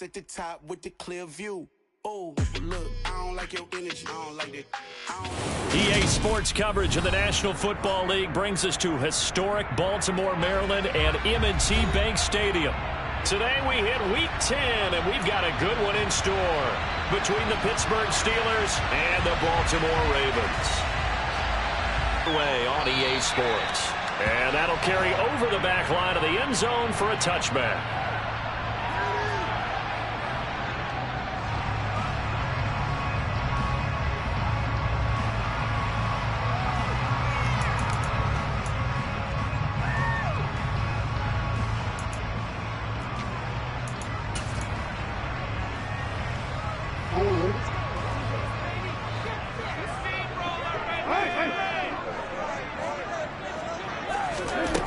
house at the top with the clear view. Oh, look, I don't like your energy. I don't like that. EA Sports coverage of the National Football League brings us to historic Baltimore, Maryland, and M&T Bank Stadium. Today we hit Week 10, and we've got a good one in store between the Pittsburgh Steelers and the Baltimore Ravens. Away on EA Sports. And that'll carry over the back line of the end zone for a touchback.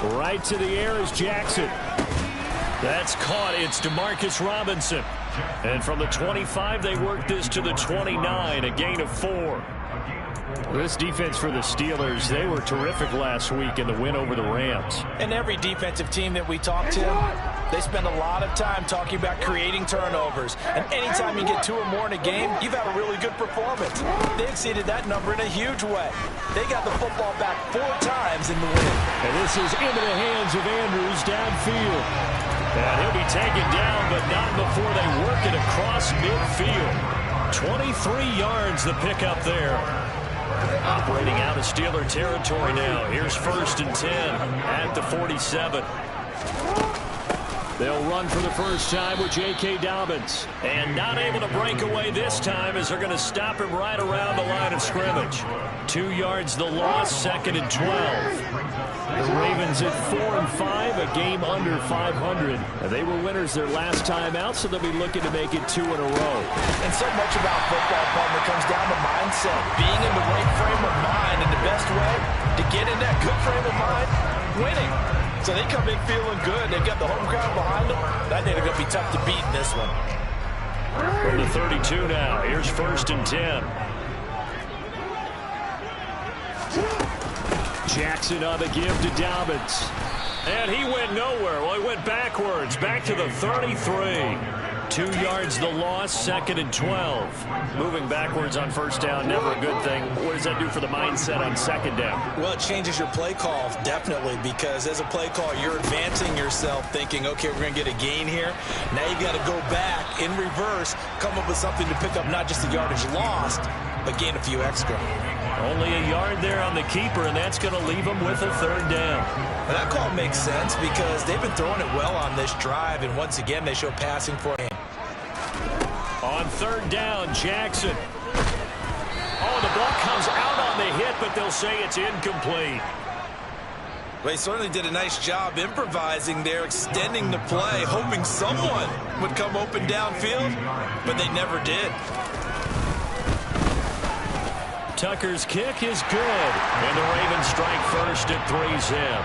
Right to the air is Jackson. That's caught. It's Demarcus Robinson. And from the 25, they work this to the 29, a gain of 4. This defense for the Steelers, they were terrific last week in the win over the Rams. And every defensive team that we talk to, they spend a lot of time talking about creating turnovers. And anytime you get 2 or more in a game, you've had a really good performance. They exceeded that number in a huge way. They got the football back 4 times in the win. And this is into the hands of Andrews downfield. And he'll be taken down, but not before they work it across midfield. 23 yards the pickup there. Operating out of Steeler territory now. Here's 1st and 10 at the 47. They'll run for the first time with J.K. Dobbins. And not able to break away this time as they're going to stop him right around the line of scrimmage. 2 yards the loss, 2nd and 12. The Ravens at 4 and 5, a game under 500. They were winners their last time out, so they'll be looking to make it 2 in a row. And so much about football, partner, comes down to mindset. Being in the right frame of mind, and the best way to get in that good frame of mind, winning. So they come in feeling good. They've got the home crowd behind them. I think they're going to be tough to beat in this one. From the 32 now, here's 1st and 10. Jackson on the give to Dobbins. And he went nowhere. Well, he went backwards, back to the 33. 2 yards the loss, 2nd and 12. Moving backwards on 1st down, never a good thing. What does that do for the mindset on 2nd down? Well, it changes your play call, definitely, because as a play call, you're advancing yourself thinking, okay, we're going to get a gain here. Now you've got to go back in reverse, come up with something to pick up not just the yardage lost, but gain a few extra. Only a yard there on the keeper, and that's going to leave them with a 3rd down. Well, that call makes sense because they've been throwing it well on this drive, and once again, they show passing for him. On 3rd down, Jackson. Oh, the ball comes out on the hit, but they'll say it's incomplete. Well, he certainly did a nice job improvising there, extending the play, hoping someone would come open downfield, but they never did. Tucker's kick is good, and the Ravens strike first at 3-zip.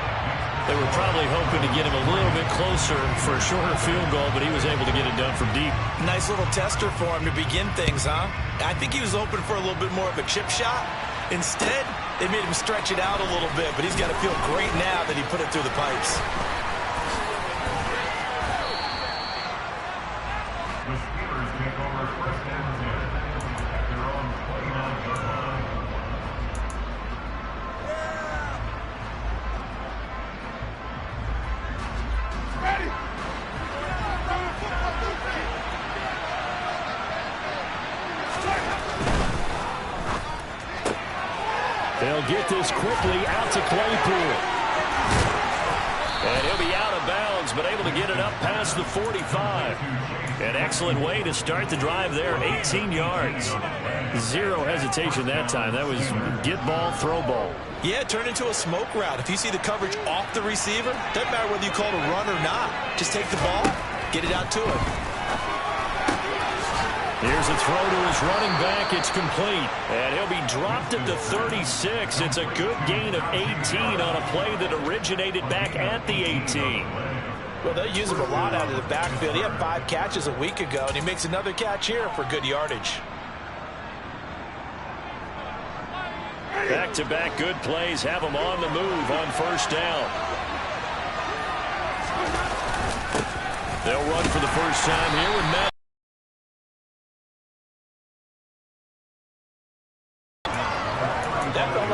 They were probably hoping to get him a little bit closer for a shorter field goal, but he was able to get it done from deep. Nice little tester for him to begin things, huh? I think he was open for a little bit more of a chip shot. Instead, they made him stretch it out a little bit, but he's got to feel great now that he put it through the pipes. They'll get this quickly out to Claypool. And he'll be out of bounds, but able to get it up past the 45. An excellent way to start the drive there, 18 yards. Zero hesitation that time. That was get ball, throw ball. Yeah, turn into a smoke route. If you see the coverage off the receiver, doesn't matter whether you call it a run or not. Just take the ball, get it out to him. Here's a throw to his running back. It's complete. And he'll be dropped at the 36. It's a good gain of 18 on a play that originated back at the 18. Well, they use him a lot out of the backfield. He had 5 catches a week ago, and he makes another catch here for good yardage. Back-to-back good plays have him on the move on 1st down. They'll run for the first time here with Madden.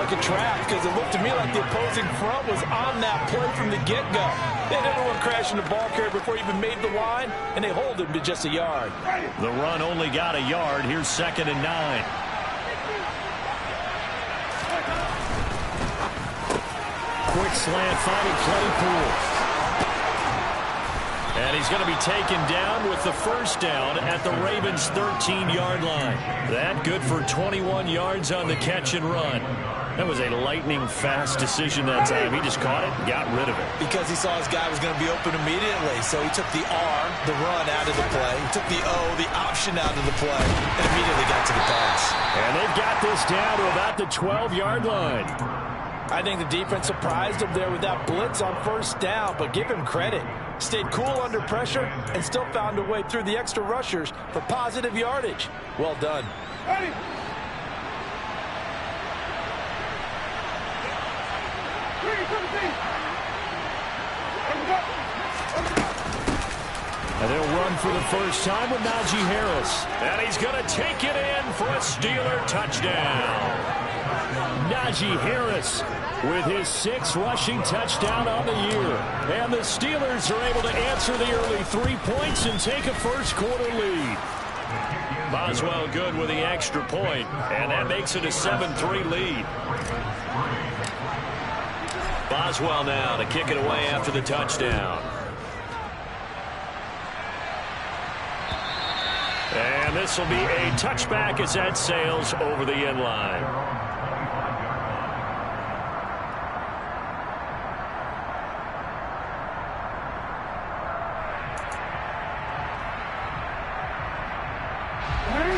like a trap because it looked to me like the opposing front was on that play from the get-go. They had everyone crashing the ball carrier before he even made the line, and they hold him to just a yard. The run only got a yard. Here's 2nd and 9. Quick slant, final play pool. And he's going to be taken down with the first down at the Ravens' 13-yard line. That good for 21 yards on the catch and run. That was a lightning-fast decision that time. He just caught it and got rid of it. Because he saw his guy was going to be open immediately. So he took the R, the run, out of the play. He took the O, the option, out of the play, and immediately got to the pass. And they've got this down to about the 12-yard line. I think the defense surprised him there with that blitz on first down, but give him credit. Stayed cool under pressure and still found a way through the extra rushers for positive yardage. Well done. Ready. And they'll run for the first time with Najee Harris. And he's going to take it in for a Steeler touchdown. Najee Harris with his 6th rushing touchdown on the year. And the Steelers are able to answer the early 3 points and take a first-quarter lead. Boswell good with the extra point, and that makes it a 7-3 lead. Boswell now to kick it away after the touchdown. And this will be a touchback as that sails over the end line.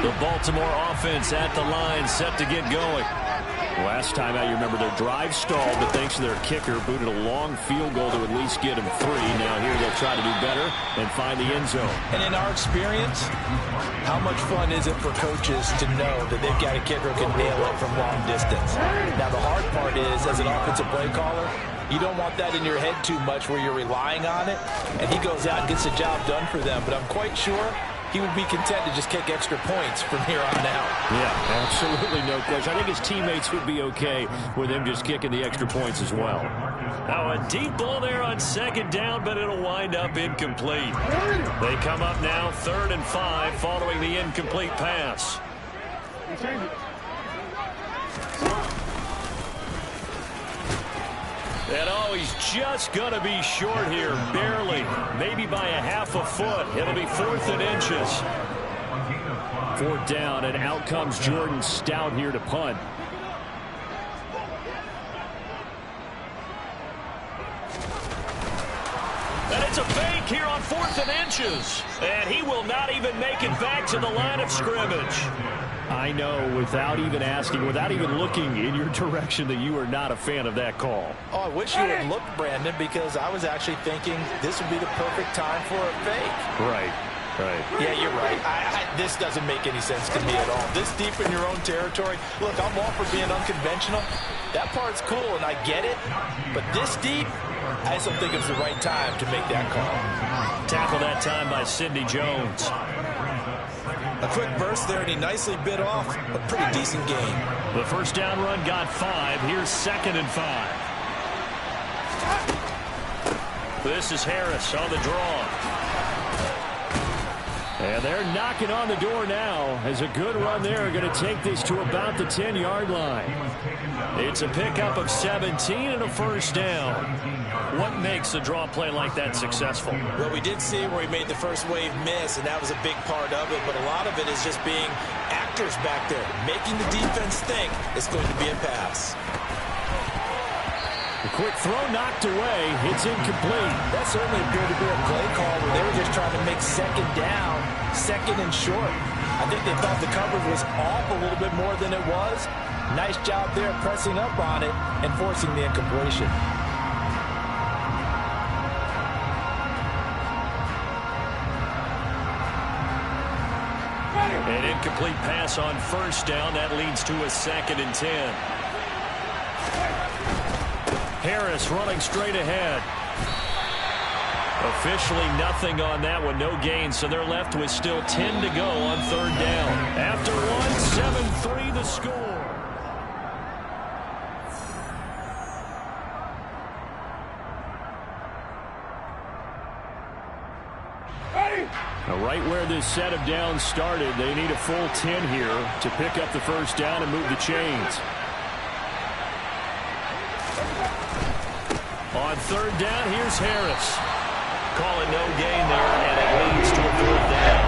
The Baltimore offense at the line, set to get going. Last time out, you remember their drive stalled, but thanks to their kicker, booted a long field goal to at least get them 3. Now here they'll try to do better and find the end zone. And in our experience, how much fun is it for coaches to know that they've got a kicker who can nail it from long distance? Now the hard part is, as an offensive play caller, you don't want that in your head too much where you're relying on it, and he goes out and gets the job done for them. But I'm quite sure he would be content to just kick extra points from here on out. Yeah, absolutely no question. I think his teammates would be okay with him just kicking the extra points as well. Now a deep ball there on 2nd down, but it'll wind up incomplete. They come up now 3rd and 5 following the incomplete pass. And oh, he's just going to be short here, barely, maybe by a half a foot. It'll be 4th and inches. 4th down, and out comes Jordan Stout here to punt. And it's a fake here on 4th and inches. And he will not even make it back to the line of scrimmage. I know, without even asking, without even looking in your direction, that you are not a fan of that call. Oh, I wish you would look, Brandon, because I was actually thinking this would be the perfect time for a fake. Right. Yeah, you're right. This doesn't make any sense to me at all. This deep in your own territory, look, I'm all for being unconventional. That part's cool, and I get it. But this deep, I just don't think it's the right time to make that call. Tackle that time by Sidney Jones. A quick burst there, and he nicely bit off a pretty decent game. The first down run got 5. Here's 2nd and 5. This is Harris on the draw. And they're knocking on the door now as a good run there. Going to take this to about the 10-yard line. It's a pickup of 17 and a first down. What makes a draw play like that successful? Well, we did see where he made the first wave miss, and that was a big part of it. But a lot of it is just being actors back there, making the defense think it's going to be a pass. A quick throw knocked away. It's incomplete. That certainly appeared to be a play call where they were just trying to make 2nd down, 2nd and short. I think they thought the coverage was off a little bit more than it was. Nice job there pressing up on it and forcing the incompletion. An incomplete pass on first down. That leads to a 2nd and 10. Harris running straight ahead. Officially nothing on that one, no gain, so they're left with still 10 to go on 3rd down. After one, 7-3 the score. where this set of downs started. They need a full 10 here to pick up the first down and move the chains. On third down, here's Harris. Calling no gain there, and it leads to a fourth down.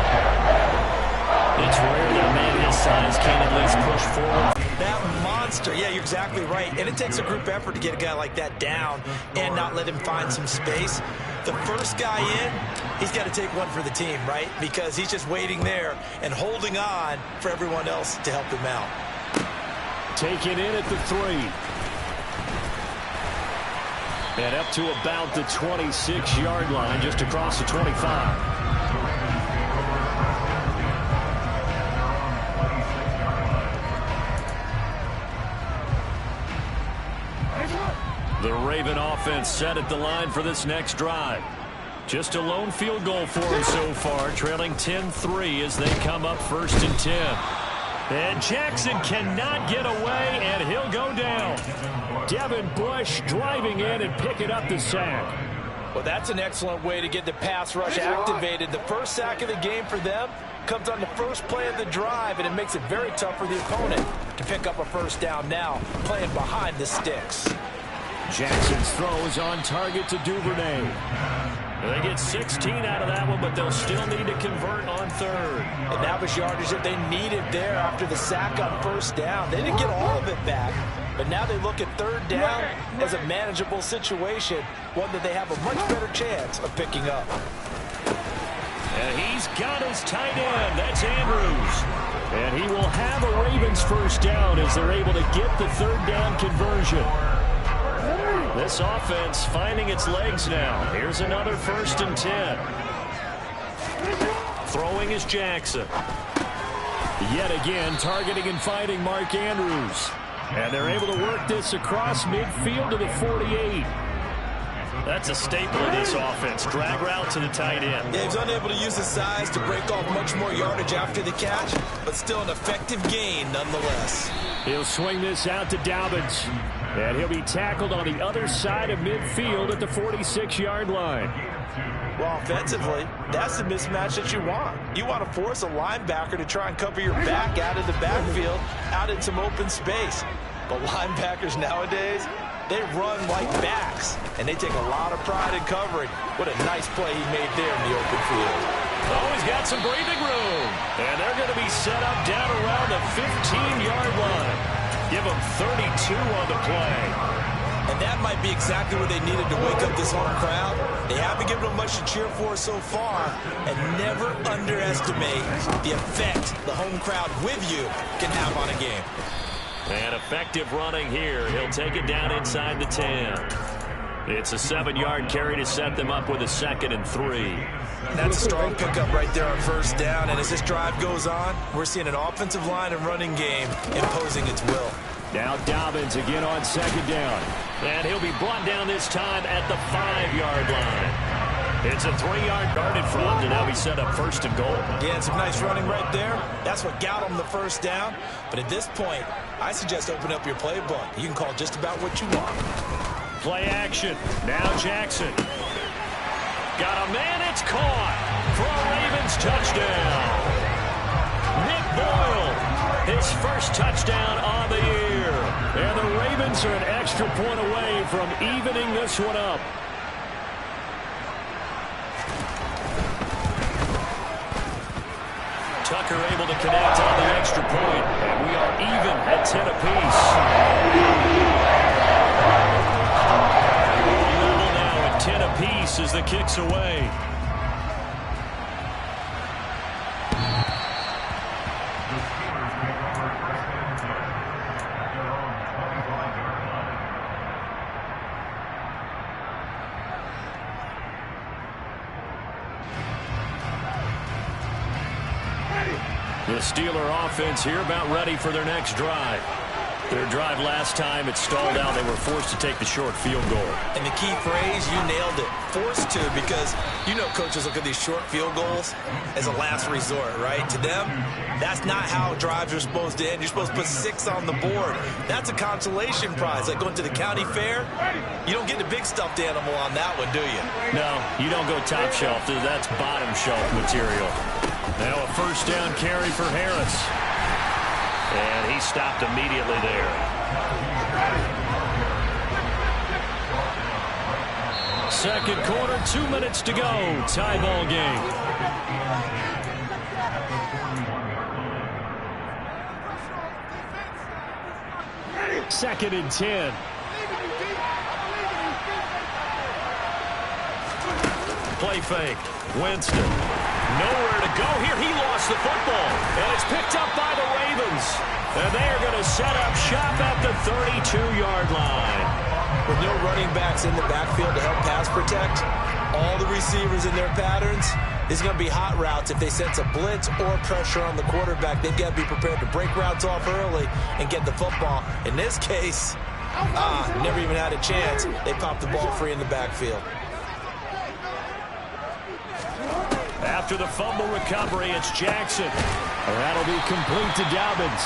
It's rare that a man his size can at least push forward. That monster, yeah, you're exactly right. And it takes a group effort to get a guy like that down and not let him find some space. The first guy in, he's got to take one for the team, right? Because he's just waiting there and holding on for everyone else to help him out. Taken in at the 3. And up to about the 26-yard line, just across the 25. The Raven offense set at the line for this next drive. Just a lone field goal for them so far, trailing 10-3 as they come up first and 10. And Jackson cannot get away, and he'll go down. Devin Bush driving in and picking up the sack. Well, that's an excellent way to get the pass rush activated. The first sack of the game for them comes on the first play of the drive, and it makes it very tough for the opponent to pick up a first down now, playing behind the sticks. Jackson's throw is on target to Duvernay. They get 16 out of that one, but they'll still need to convert on third. And that was yardage that they needed there after the sack on first down. They didn't get all of it back, but now they look at third down as a manageable situation, one that they have a much better chance of picking up. And he's got his tight end. That's Andrews. And he will have a Ravens first down as they're able to get the third down conversion. This offense finding its legs now. Here's another first and 10. Throwing is Jackson. Yet again, targeting and fighting Mark Andrews. And they're able to work this across midfield to the 48. That's a staple of this offense. Drag route to the tight end. Yeah, he's unable to use his size to break off much more yardage after the catch, but still an effective gain nonetheless. He'll swing this out to Dobbins. And he'll be tackled on the other side of midfield at the 46-yard line. Well, offensively, that's the mismatch that you want. You want to force a linebacker to try and cover your back out of the backfield, out in some open space. But linebackers nowadays, they run like backs, and they take a lot of pride in covering. What a nice play he made there in the open field. Oh, he's got some breathing room. And they're going to be set up down around the 15-yard line. Give them 32 on the play. And that might be exactly what they needed to wake up this home crowd. They haven't given them much to cheer for so far. And never underestimate the effect the home crowd with you can have on a game. And effective running here. He'll take it down inside the 10. It's a 7-yard carry to set them up with a 2nd and 3. That's a strong pickup right there on first down. And as this drive goes on, we're seeing an offensive line and running game imposing its will. Now Dobbins again on 2nd down. And he'll be brought down this time at the 5-yard line. It's a 3-yard guarded from to now be set up 1st and goal. Yeah, and some nice running right there. That's what got him the first down. But at this point, I suggest open up your playbook. You can call just about what you want. Play action. Now Jackson. Got a man. It's caught for a Ravens touchdown. Nick Boyle, his first touchdown on the year. And the Ravens are an extra point away from evening this one up. Tucker able to connect on the extra point. And we are even at 10 apiece. Level now at 10 apiece as the kick's away. The Steeler offense here about ready for their next drive. Their drive last time, it stalled out. They were forced to take the short field goal. And the key phrase, you nailed it. Forced to, because you know coaches look at these short field goals as a last resort, right? To them, that's not how drives are supposed to end. You're supposed to put 6 on the board. That's a consolation prize. Like going to the county fair, you don't get the big stuffed animal on that one, do you? No, you don't go top shelf. That's bottom shelf material. first down carry for Harris. And he stopped immediately there. Second quarter, 2 minutes to go. Tie ball game. Second and 10. Play fake. Winston. Nowhere to go here. He lost the football. And it's picked up by the Ravens. And they are going to set up shop at the 32-yard line. With no running backs in the backfield to help pass protect, all the receivers in their patterns, it's going to be hot routes. If they sense a blitz or pressure on the quarterback, they've got to be prepared to break routes off early and get the football. In this case, never even had a chance. They popped the ball free in the backfield. After the fumble recovery, it's Jackson. That'll be complete to Dobbins.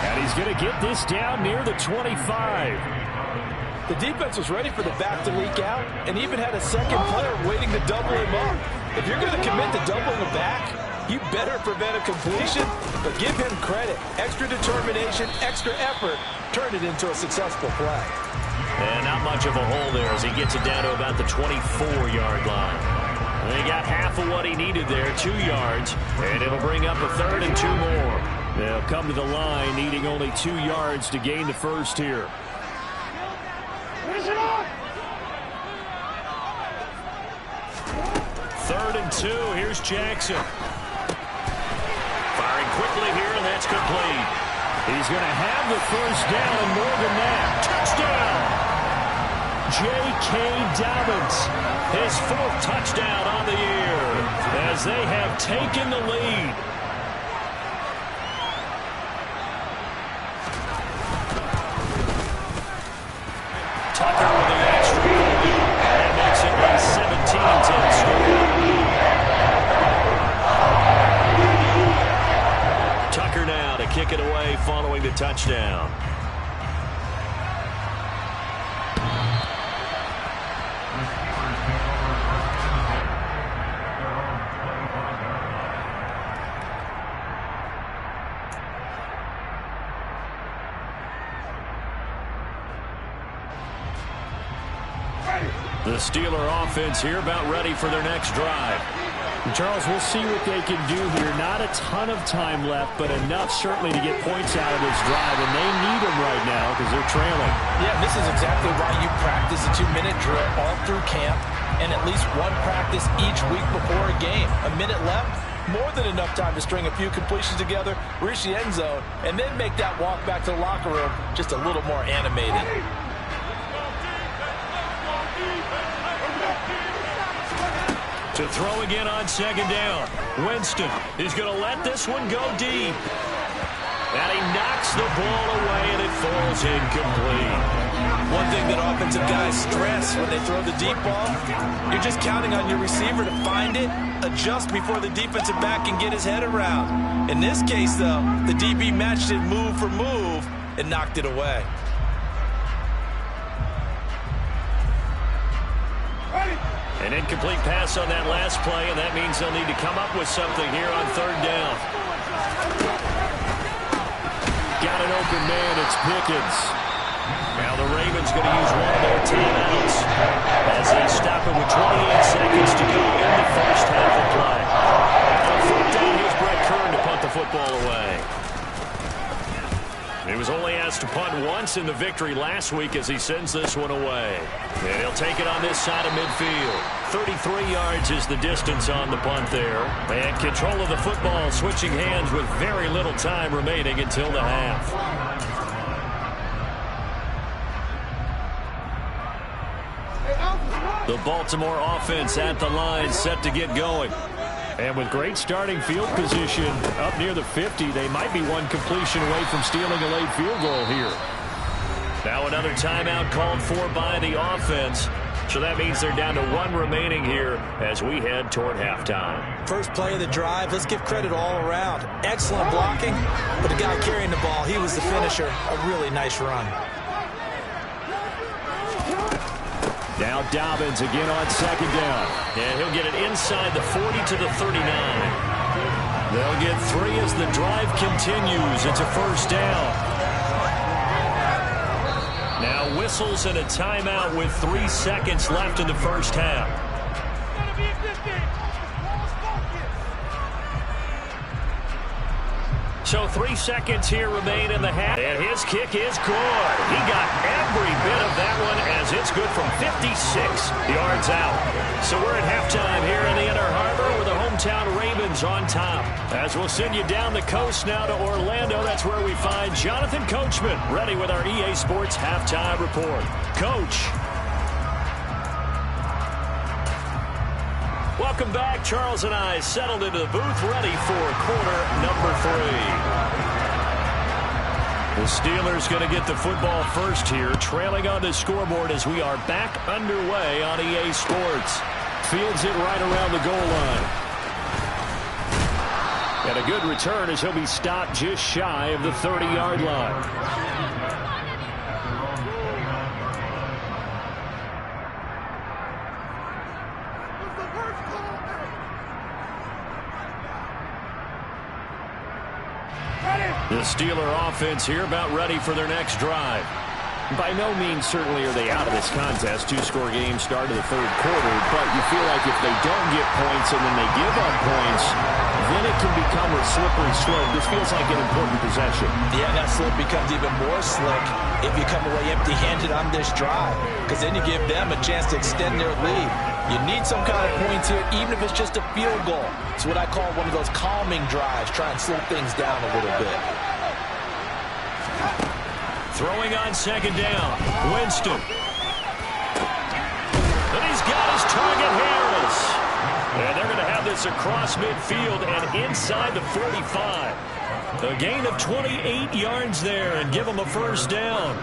And he's going to get this down near the 25. The defense was ready for the back to leak out and even had a second player waiting to double him up. If you're going to commit to doubling the back, you better prevent a completion, but give him credit. Extra determination, extra effort, turn it into a successful play. And not much of a hole there as he gets it down to about the 24-yard line. And he got half of what he needed there, 2 yards, and it'll bring up a third and 2 more. They'll come to the line needing only 2 yards to gain the first here. Third and 2. Here's Jackson. Firing quickly here, and that's complete. He's going to have the first down and more than that. Touchdown! J.K. Dobbins, his 4th touchdown on the year as they have taken the lead. Tucker with the extra point. That makes it a 17-10 score. Tucker now to kick it away following the touchdown. The Steeler offense here about ready for their next drive. And Charles, we'll see what they can do here. Not a ton of time left, but enough certainly to get points out of this drive, and they need them right now because they're trailing. Yeah, this is exactly why you practice a 2-minute drill all through camp and at least one practice each week before a game. A minute left, more than enough time to string a few completions together, reach the end zone, and then make that walk back to the locker room just a little more animated. To throw again on second down. Winston is going to let this one go deep. And he knocks the ball away, and it falls incomplete. One thing that offensive guys stress when they throw the deep ball, you're just counting on your receiver to find it, adjust before the defensive back can get his head around. In this case, though, the DB matched it move for move and knocked it away. An incomplete pass on that last play, and that means they'll need to come up with something here on third down. Got an open man, it's Pickens. Now the Ravens going to use one of their timeouts as they stop it with 28 seconds to go in the first half of play. On fourth down, here's Brett Kern to punt the football away. He was only asked to punt once in the victory last week as he sends this one away. And he'll take it on this side of midfield. 33 yards is the distance on the punt there. And control of the football switching hands with very little time remaining until the half. The Baltimore offense at the line set to get going. And with great starting field position up near the 50, they might be one completion away from stealing a late field goal here. Now another timeout called for by the offense. So that means they're down to 1 remaining here as we head toward halftime. First play of the drive, let's give credit all around. Excellent blocking, but the guy carrying the ball, he was the finisher. A really nice run. Now Dobbins again on second down. And he'll get it inside the 40 to the 39. They'll get 3 as the drive continues. It's a first down. Now whistles and a timeout with 3 seconds left in the first half. So 3 seconds here remain in the half. And his kick is good. He got every bit of that one as it's good from 56 yards out. So we're at halftime here in the Inner Harbor with the hometown Ravens on top. As we'll send you down the coast now to Orlando, that's where we find Jonathan Coachman ready with our EA Sports halftime report. Coach. Welcome back. Charles and I settled into the booth ready for quarter number 3. The Steelers going to get the football first here, trailing on the scoreboard as we are back underway on EA Sports. Fields it right around the goal line. And a good return as he'll be stopped just shy of the 30-yard line. The Steeler offense here about ready for their next drive. By no means certainly are they out of this contest. 2-score game start of the third quarter, but you feel like if they don't get points and then they give up points, then it can become a slippery slope. This feels like an important possession. Yeah, that slope becomes even more slick if you come away empty-handed on this drive, because then you give them a chance to extend their lead. You need some kind of points here, even if it's just a field goal. It's what I call one of those calming drives. Try and slow things down a little bit. Throwing on second down. Winston. And he's got his target, Harris. And they're going to have this across midfield and inside the 45. A gain of 28 yards there and give them a first down.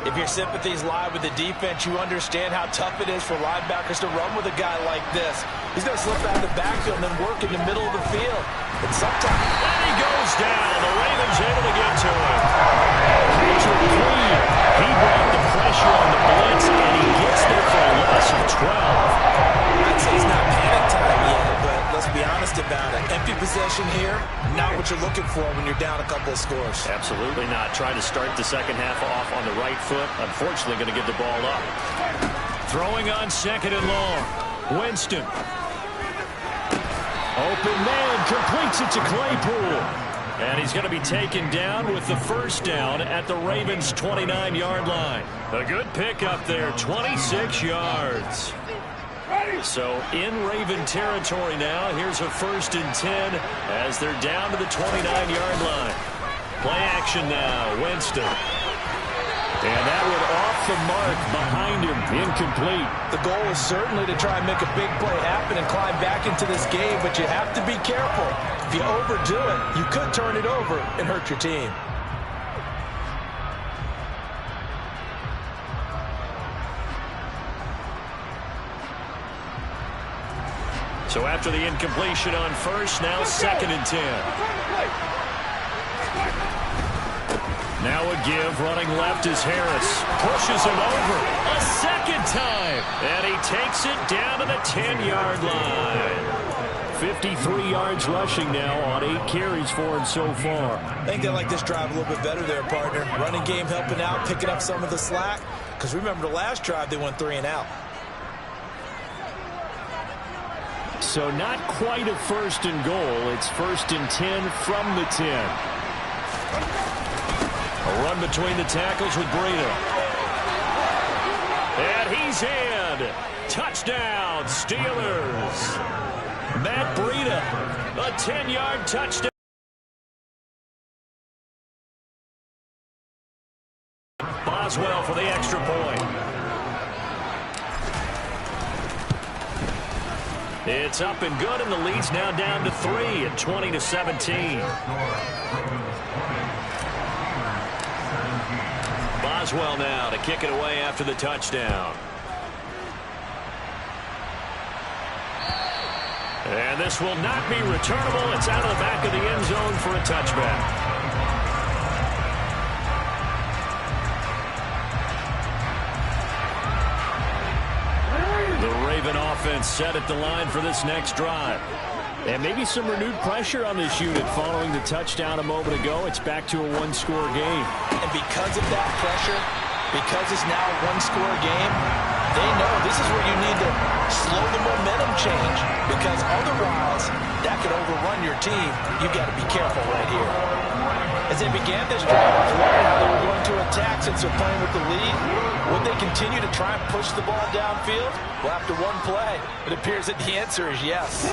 If your sympathies lie with the defense, you understand how tough it is for linebackers to run with a guy like this. He's going to slip out of the backfield and then work in the middle of the field. And sometimes... And he goes down. The Ravens able to get to him. Patrick Queen. He brought the pressure on the blitz, and he gets there for a loss of 12. I'd say it's not panic time yet, but let's be honest about it. Empty possession here, not what you're looking for when you're down a couple of scores. Absolutely not. Trying to start the second half off on the right foot. Unfortunately, going to give the ball up. Throwing on second and long. Winston. Open man, completes it to Claypool. And he's going to be taken down with the first down at the Ravens' 29-yard line. A good pickup there, 26 yards. So in Raven territory now, here's a 1st and 10 as they're down to the 29-yard line. Play action now, Winston. And that one off the mark behind him, incomplete. The goal is certainly to try and make a big play happen and climb back into this game, but you have to be careful. If you overdo it, you could turn it over and hurt your team. So after the incompletion on first, now 2nd and 10. Now a give, running left is Harris. Pushes him over a second time. And he takes it down to the 10-yard line. 53 yards rushing now on 8 carries for him so far. I think they like this drive a little bit better there, partner. Running game helping out, picking up some of the slack. Because remember the last drive, they went 3 and out. So not quite a 1st and goal. It's 1st and 10 from the 10. A run between the tackles with Breida. And he's in. Touchdown, Steelers. Matt Breida, a 10-yard touchdown. Boswell for the extra point. It's up and good, and the lead's now down to 3 at 20-17. Boswell now to kick it away after the touchdown. And this will not be returnable. It's out of the back of the end zone for a touchback. The Raven offense set at the line for this next drive. And maybe some renewed pressure on this unit following the touchdown a moment ago. It's back to a one-score game. And because of that pressure, because it's now a one-score game, they know this is where you need to slow the momentum change, because otherwise that could overrun your team. You've got to be careful right here. As they began this drive, I was wondering how they were going to attack since they're playing with the lead. Would they continue to try and push the ball downfield? Well, after one play, it appears that the answer is yes.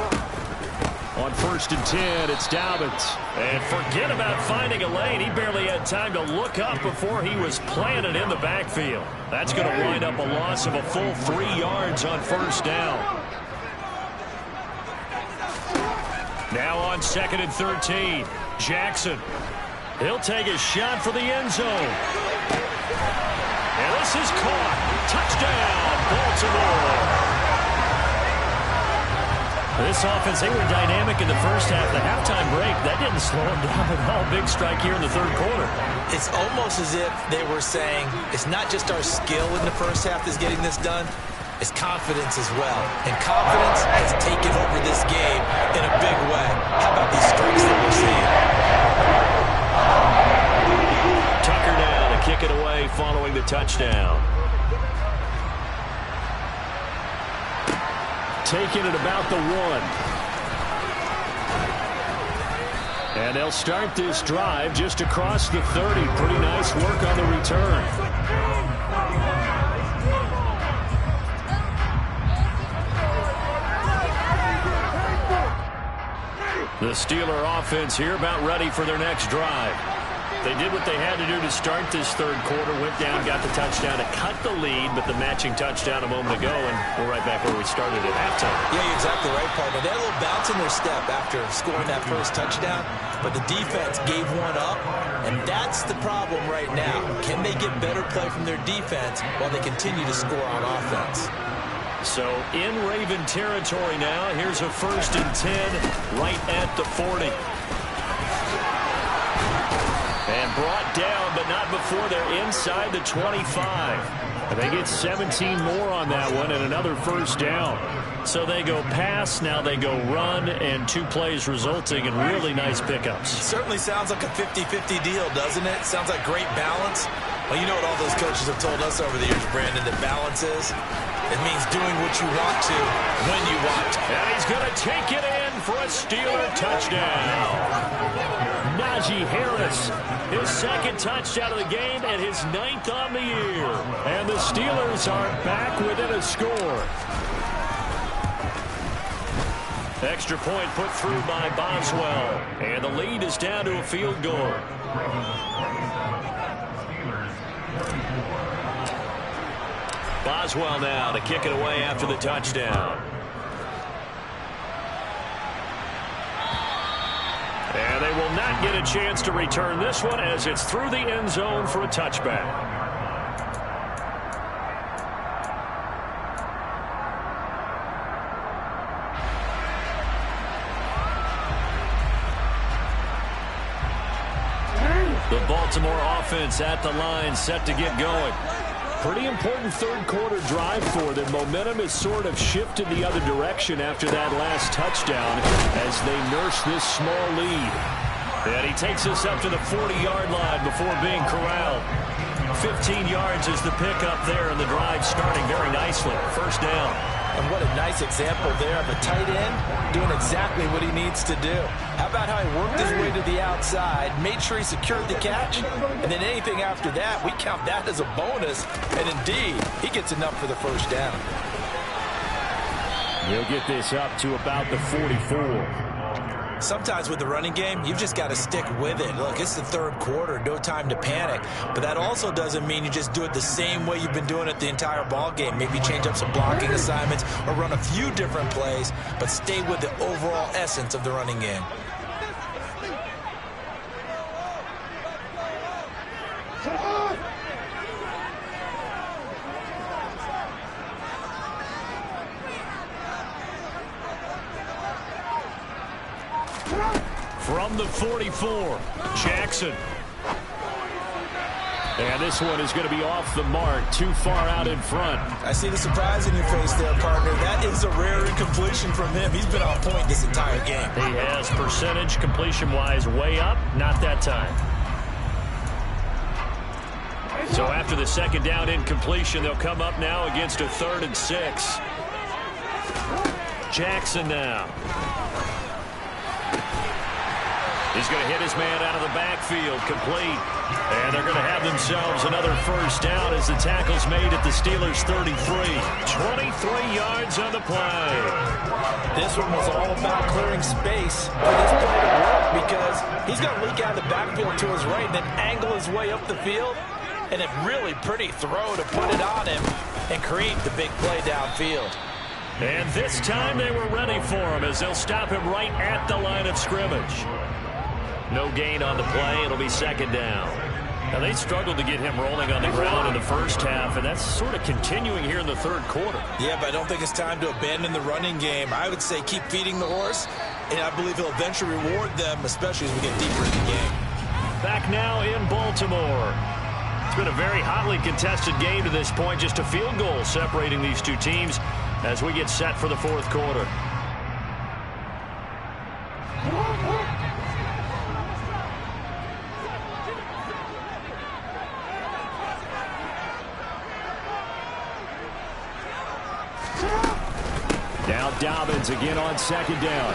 On 1st and 10, it's Dobbins. And forget about finding a lane. He barely had time to look up before he was planted in the backfield. That's going to wind up a loss of a full 3 yards on 1st down. Now on 2nd and 13, Jackson. He'll take a shot for the end zone. And this is caught. Touchdown, Baltimore. This offense, they were dynamic in the first half. The halftime break, that didn't slow them down at all. Big strike here in the 3rd quarter. It's almost as if they were saying, it's not just our skill in the first half that's getting this done, it's confidence as well. And confidence has taken over this game in a big way. How about these strikes that we're seeing? Tucker now to kick it away following the touchdown. Taking it about the 1. And they'll start this drive just across the 30. Pretty nice work on the return. The Steeler offense here about ready for their next drive. They did what they had to do to start this 3rd quarter, went down, got the touchdown to cut the lead, but the matching touchdown a moment ago, and we're right back where we started at halftime. Yeah, you're exactly right, partner. They had a little bounce in their step after scoring that first touchdown, but the defense gave one up, and that's the problem right now. Can they get better play from their defense while they continue to score on offense? So in Raven territory now, here's a 1st and 10 right at the 40. And brought down, but not before they're inside the 25. And they get 17 more on that one and another 1st down. So they go pass, now they go run, and 2 plays resulting in really nice pickups. Certainly sounds like a 50-50 deal, doesn't it? Sounds like great balance. Well, you know what all those coaches have told us over the years, Brandon, that balance is? It means doing what you want to, when you want to. And he's going to take it in for a Steeler touchdown. Najee Harris, his 2nd touchdown of the game and his 9th on the year. And the Steelers are back within a score. Extra point put through by Boswell. And the lead is down to a field goal. Boswell now to kick it away after the touchdown. And they will not get a chance to return this one as it's through the end zone for a touchback. The Baltimore offense at the line, set to get going. Pretty important 3rd quarter drive for them. Momentum has sort of shifted the other direction after that last touchdown as they nurse this small lead. And he takes us up to the 40-yard line before being corralled. 15 yards is the pickup there, and the drive starting very nicely. 1st down. And what a nice example there of a tight end doing exactly what he needs to do. How about how he worked his way to the outside, made sure he secured the catch, and then anything after that, we count that as a bonus. And indeed, he gets enough for the 1st down. He'll get this up to about the 44. Sometimes with the running game, you've just got to stick with it. Look, it's the 3rd quarter, no time to panic. But that also doesn't mean you just do it the same way you've been doing it the entire ball game. Maybe change up some blocking assignments or run a few different plays, but stay with the overall essence of the running game. From the 44, Jackson. And this one is going to be off the mark, too far out in front. I see the surprise in your face there, partner. That is a rare incompletion from him. He's been on point this entire game. He has percentage completion-wise way up, not that time. So after the second down incompletion, they'll come up now against a 3rd and 6. Jackson now. He's going to hit his man out of the backfield, complete. And they're going to have themselves another first down as the tackle's made at the Steelers' 33. 23 yards on the play. This one was all about clearing space for this play to work because he's going to leak out of the backfield to his right and then angle his way up the field. And a really pretty throw to put it on him and create the big play downfield. And this time they were ready for him as they'll stop him right at the line of scrimmage. No gain on the play. It'll be second down. Now, they struggled to get him rolling on the ground in the first half, and that's sort of continuing here in the third quarter. Yeah, but I don't think it's time to abandon the running game. I would say keep feeding the horse, and I believe he'll eventually reward them, especially as we get deeper in the game. Back now in Baltimore. It's been a very hotly contested game to this point. Just a field goal separating these two teams as we get set for the fourth quarter. Now Dobbins again on second down.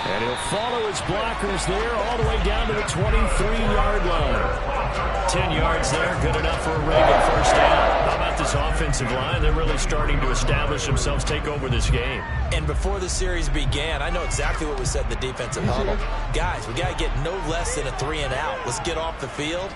And he'll follow his blockers there all the way down to the 23-yard line. 10 yards there, good enough for a regular first down. How about this offensive line? They're really starting to establish themselves, take over this game. And before the series began, I know exactly what we said in the defensive huddle. Guys, we got to get no less than a 3-and-out. Let's get off the field.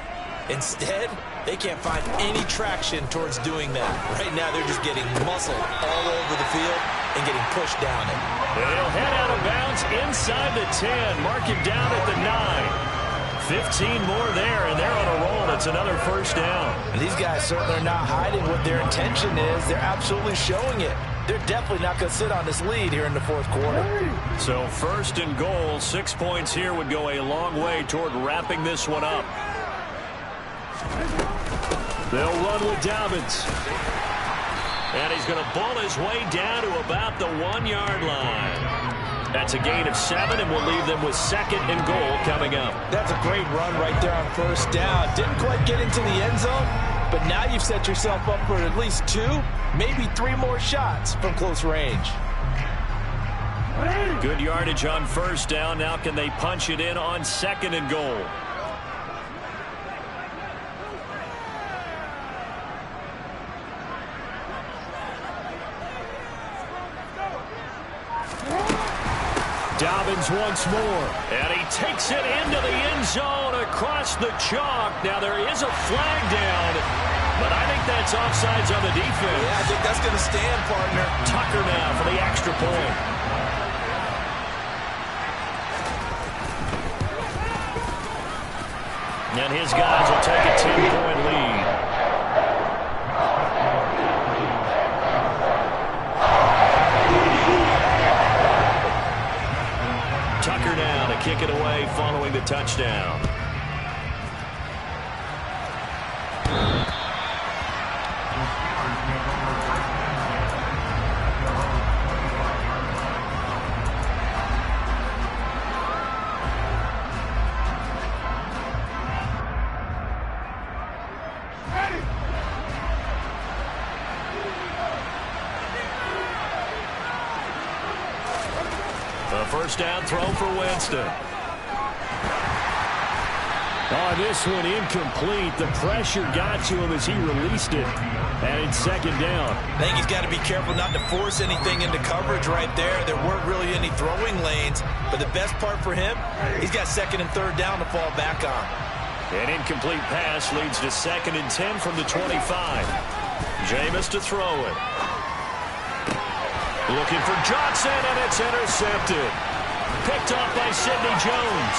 Instead, they can't find any traction towards doing that. Right now, they're just getting muscled all over the field and getting pushed down it. They'll head out of bounds inside the 10. Mark him down at the 9. 15 more there, and they're on a roll. It's another first down. And these guys certainly are not hiding what their intention is. They're absolutely showing it. They're definitely not going to sit on this lead here in the fourth quarter. So first and goal, 6 points here would go a long way toward wrapping this one up. They'll run with Dobbins. And he's going to bull his way down to about the 1-yard line. That's a gain of 7, and we'll leave them with second and goal coming up. That's a great run right there on first down. Didn't quite get into the end zone, but now you've set yourself up for at least 2, maybe 3 more shots from close range. Good yardage on first down. Now can they punch it in on second and goal? Dobbins once more. And he takes it into the end zone across the chalk. Now there is a flag down, but I think that's offsides on the defense. Yeah, I think that's going to stand, partner. Tucker now for the extra point. And his guys will take a 10-point lead. Tucker now to kick it away following the touchdown. A first down throw for Winston. Oh, this one incomplete. The pressure got to him as he released it. And it's second down. I think he's got to be careful not to force anything into coverage right there. There weren't really any throwing lanes. But the best part for him, he's got second and third down to fall back on. An incomplete pass leads to second and 10 from the 25. Jameis to throw it. Looking for Johnson, and it's intercepted. Picked off by Sidney Jones.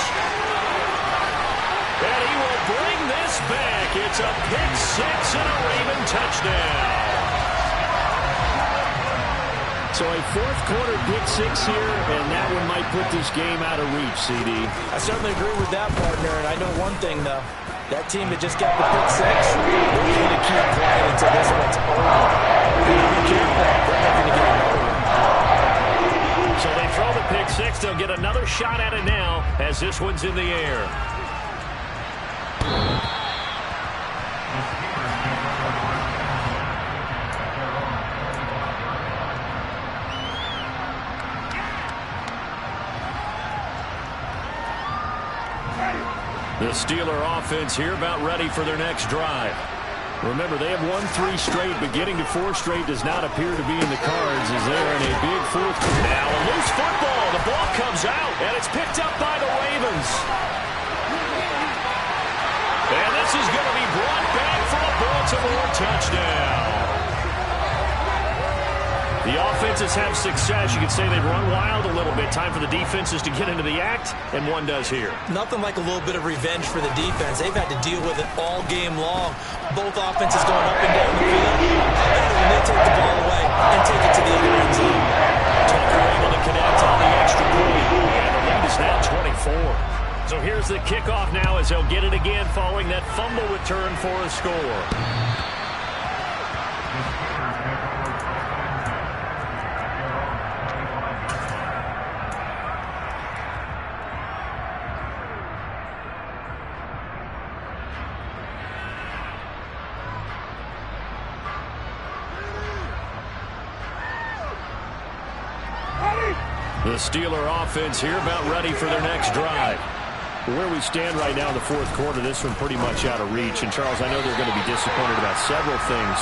And he will bring this back. It's a pick six and a Raven touchdown. So a fourth quarter pick six here, and that one might put this game out of reach, CD. I certainly agree with that, partner, and I know one thing, though. That team that just got the pick six, they're going to keep playing until this one's over. Be careful. They're looking to get another one. So they throw the pick six. They'll get another shot at it now as this one's in the air. The Steeler offense here about ready for their next drive. Remember, they have won 3 straight, but getting to 4 straight does not appear to be in the cards as they are in a big fourth quarter. Now a loose football. The ball comes out, and it's picked up by the Ravens. And this is going to be brought back for a Baltimore touchdown. The offenses have success. You could say they've run wild a little bit. Time for the defenses to get into the act, and one does here. Nothing like a little bit of revenge for the defense. They've had to deal with it all game long. Both offenses going up and down the field. And they take the ball away and take it to the other end zone. Tucker able to connect on the extra point. And the lead is now 24. So here's the kickoff now as they'll get it again following that fumble return for a score. The Steeler offense here about ready for their next drive. Where we stand right now in the fourth quarter, this one pretty much out of reach. And, Charles, I know they're going to be disappointed about several things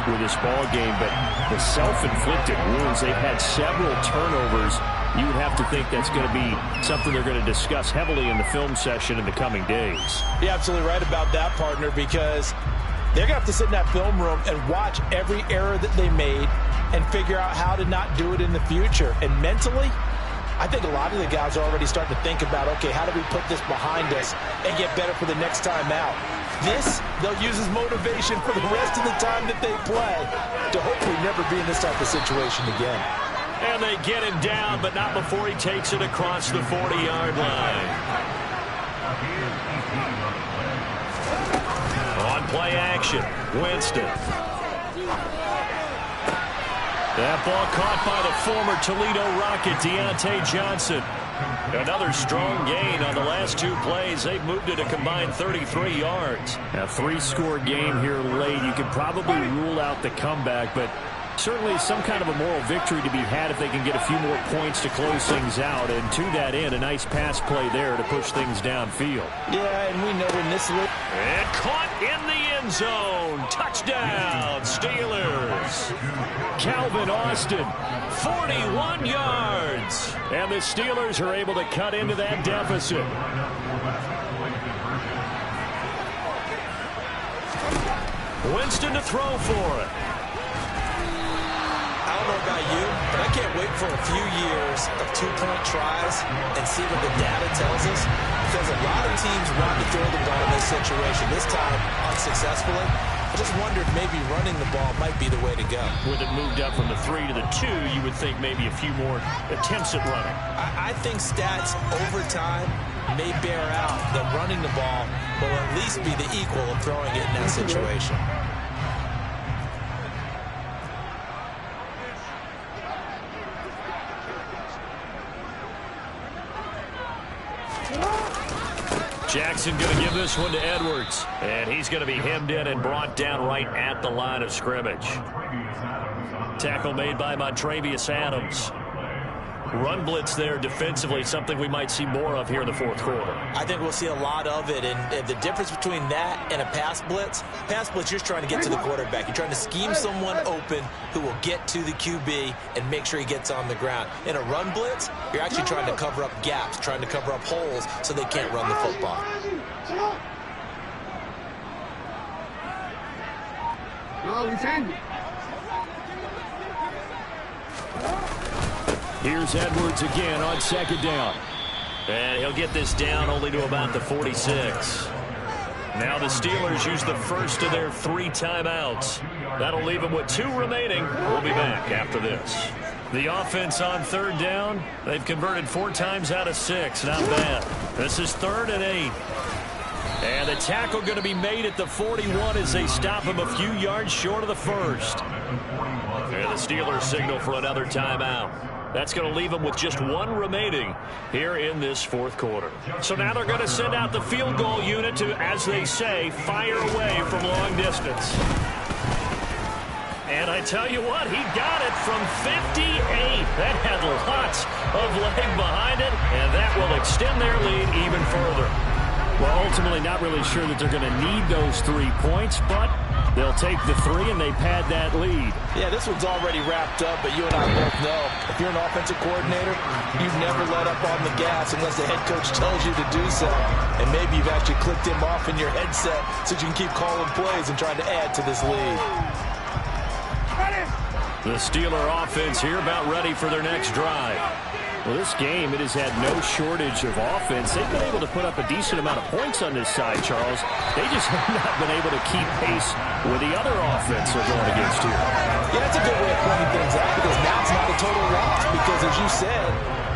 with this ball game, but the self-inflicted wounds, they've had several turnovers. You would have to think that's going to be something they're going to discuss heavily in the film session in the coming days. You're absolutely right about that, partner, because they're going to have to sit in that film room and watch every error that they made and figure out how to not do it in the future. And mentally, I think a lot of the guys are already starting to think about, okay, how do we put this behind us and get better for the next time out? This, they'll use as motivation for the rest of the time that they play to hopefully never be in this type of situation again. And they get him down, but not before he takes it across the 40-yard line. On play action, Winston. That ball caught by the former Toledo Rocket, Deontay Johnson. Another strong gain on the last 2 plays. They've moved it a combined 33 yards. A 3-score game here late. You could probably rule out the comeback, but certainly some kind of a moral victory to be had if they can get a few more points to close things out. And to that end, a nice pass play there to push things downfield. Yeah, and we know in this league. And caught in the end zone. Touchdown, Steelers. Calvin Austin, 41 yards. And the Steelers are able to cut into that deficit. Winston to throw for it. I don't know about you, but I can't wait for a few years of 2-point tries and see what the data tells us, because a lot of teams want to throw the ball in this situation. This time, unsuccessfully. I just wondered maybe running the ball might be the way to go. With it moved up from the 3 to the 2, you would think maybe a few more attempts at running. I think stats over time may bear out that running the ball will at least be the equal of throwing it in that situation. Jackson going to give this one to Edwards. And he's going to be hemmed in and brought down right at the line of scrimmage. Tackle made by Montravius Adams. Run blitz there defensively, something we might see more of here in the fourth quarter. I think we'll see a lot of it, and the difference between that and a pass blitz, you're trying to get to the quarterback. You're trying to scheme someone open who will get to the QB and make sure he gets on the ground. In a run blitz, you're actually trying to cover up gaps, trying to cover up holes so they can't run the football. Here's Edwards again on second down. And he'll get this down only to about the 46. Now the Steelers use the first of their 3 timeouts. That'll leave them with 2 remaining. We'll be back after this. The offense on third down, they've converted 4 times out of 6. Not bad. This is 3rd and 8. And the tackle going to be made at the 41 as they stop him a few yards short of the first. And the Steelers signal for another timeout. That's going to leave them with just one remaining here in this fourth quarter. So now they're going to send out the field goal unit to, as they say, fire away from long distance. And I tell you what, he got it from 58. That had lots of leg behind it, and that will extend their lead even further. Well, ultimately not really sure that they're going to need those 3 points, but they'll take the 3 and they pad that lead. Yeah, this one's already wrapped up, but you and I both know if you're an offensive coordinator, you never let up on the gas unless the head coach tells you to do so. And maybe you've actually clicked him off in your headset so you can keep calling plays and trying to add to this lead. The Steeler offense here about ready for their next drive. Well, this game, it has had no shortage of offense. They've been able to put up a decent amount of points on this side, Charles. They just have not been able to keep pace with the other offense they're going against here. Yeah, that's a good way of pointing things out because now it's not a total loss because, as you said,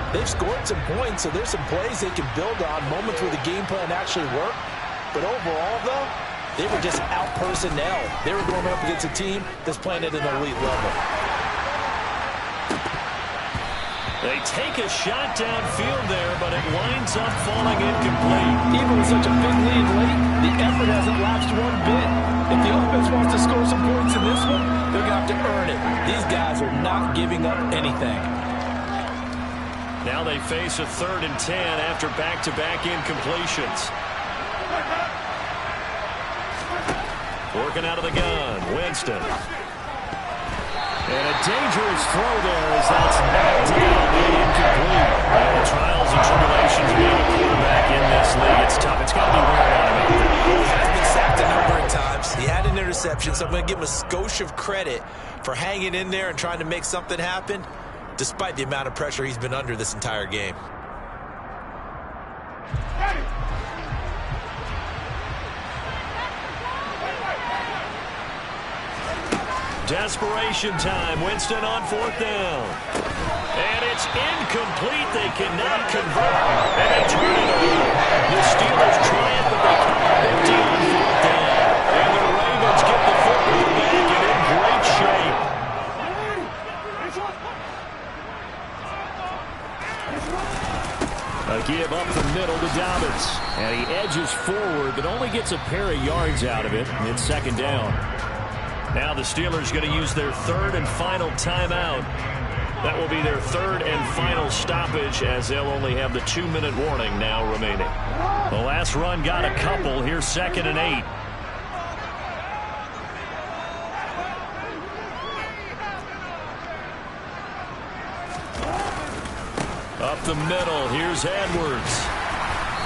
they've scored some points, so there's some plays they can build on, moments where the game plan actually worked. But overall, though, they were just out personnel. They were going up against a team that's playing at an elite level. They take a shot downfield there, but it winds up falling incomplete. Even with such a big lead late, the effort hasn't lapsed one bit. If the offense wants to score some points in this one, they're going to have to earn it. These guys are not giving up anything. Now they face a 3rd and 10 after back-to-back incompletions. Working out of the gun, Winston. And a dangerous throw there as that's knocked down and incomplete. And the trials and tribulations of being a quarterback in this league, it's tough. It's got to be wearing on him out there. He has been sacked a number of times. He had an interception, so I'm going to give him a skosh of credit for hanging in there and trying to make something happen, despite the amount of pressure he's been under this entire game. Desperation time. Winston on 4th down. And it's incomplete. They cannot convert. And they turn it over. The Steelers triumph, but they can't empty on 4th down. And the Ravens get the football back and in great shape. A give up the middle to Dobbins. And he edges forward, but only gets a pair of yards out of it. It's 2nd down. Now the Steelers going to use their 3rd and final timeout. That will be their 3rd and final stoppage as they'll only have the 2-minute warning now remaining. The last run got a couple. Here's 2nd and 8. Up the middle. Here's Edwards.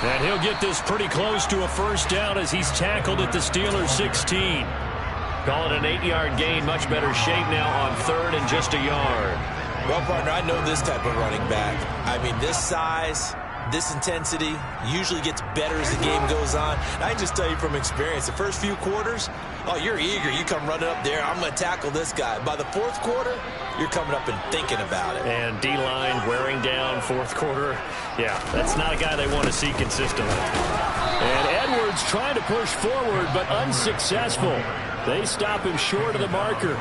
And he'll get this pretty close to a 1st down as he's tackled at the Steelers' 16. Call it an 8-yard gain. Much better shape now on 3rd and just a yard. Well, partner, I know this type of running back. I mean, this size, this intensity usually gets better as the game goes on. And I can just tell you from experience, the first few quarters, oh, you're eager. You come running up there. I'm going to tackle this guy. By the 4th quarter, you're coming up and thinking about it. And D-line wearing down 4th quarter. Yeah, that's not a guy they want to see consistently. And Edwards trying to push forward, but unsuccessful. They stop him short of the marker.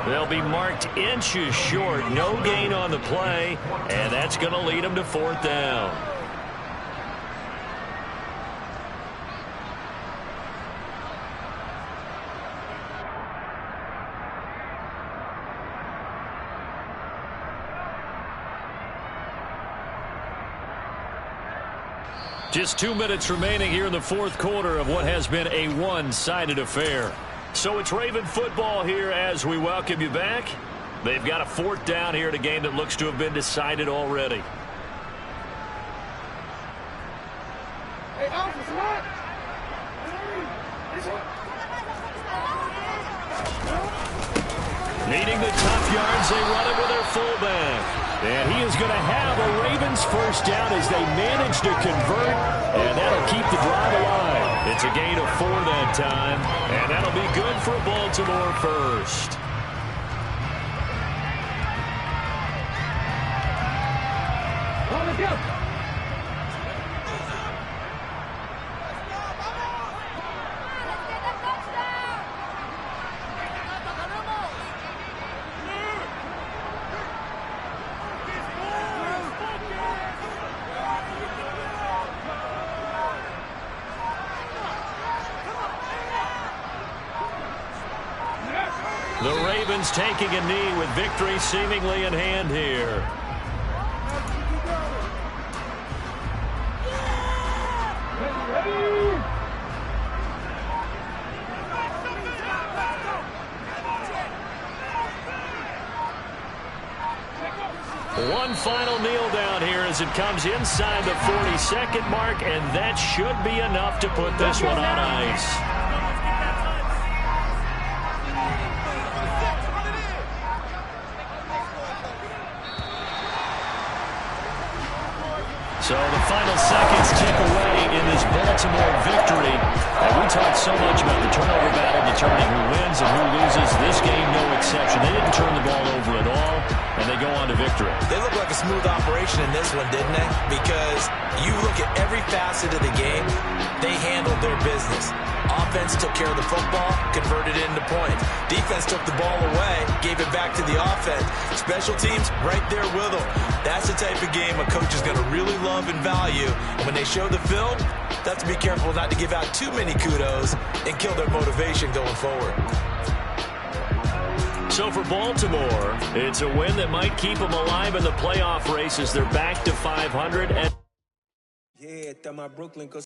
They'll be marked inches short. No gain on the play, and that's going to lead them to 4th down. Just 2 minutes remaining here in the 4th quarter of what has been a one-sided affair. So it's Raven football here as we welcome you back. They've got a 4th down here in a game that looks to have been decided already. Needing the tough yards, they run it with their fullback. And he is going to have a Ravens 1st down as they manage to convert, and that'll keep the drive alive. It's a gain of 4 that time, and that'll be good for Baltimore 1st. Ravens taking a knee with victory seemingly in hand here. One final kneel down here as it comes inside the 40-second mark, and that should be enough to put this one on ice. So the final seconds tick away in this Baltimore victory. And we talked so much about the turnover battle determining who wins and who loses. This game, no exception. They didn't turn the ball over at all, and they go on to victory. They look like a smooth operation in this one, didn't they? Because you look at every facet of the game, they handled their business. Offense took care of the football, converted it into points. Defense took the ball away, gave it back to the offense. Special teams, right there with them. That's the type of game a coach is going to really love and value. And when they show the film, they have to be careful not to give out too many kudos and kill their motivation going forward. So for Baltimore, it's a win that might keep them alive in the playoff race as they're back to 500.